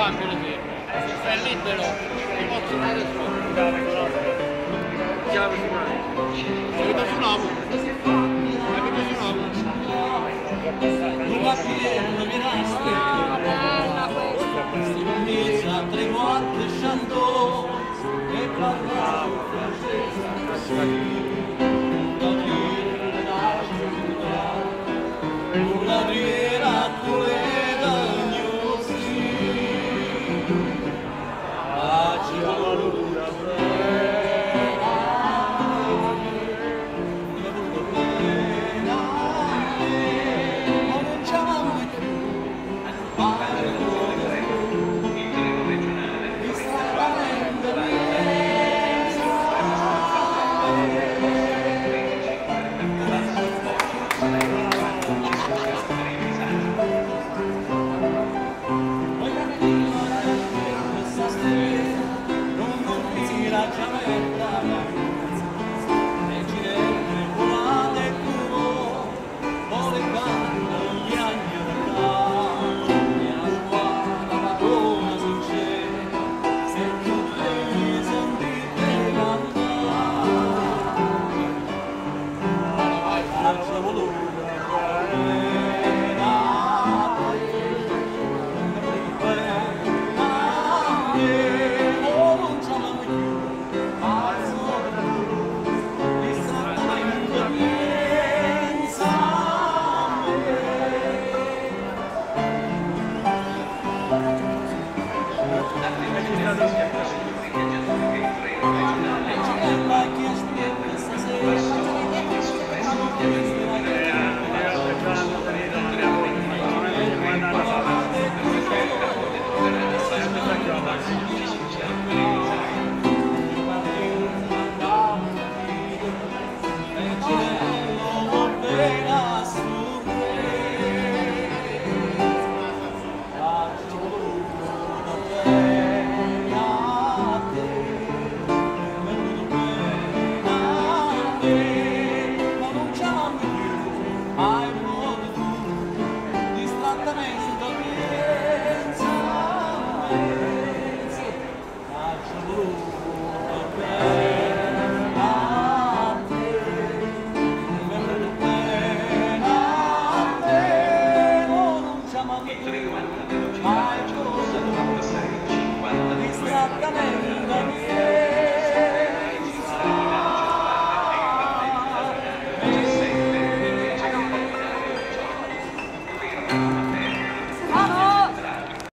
cambiano se stai libero, ti posso fare solo. Chiave su mano. Abito su Novo. Abito su Novo. Non va più, non mi resta. Bella questa. Si comincia tre volte sciandò e parlavo francese.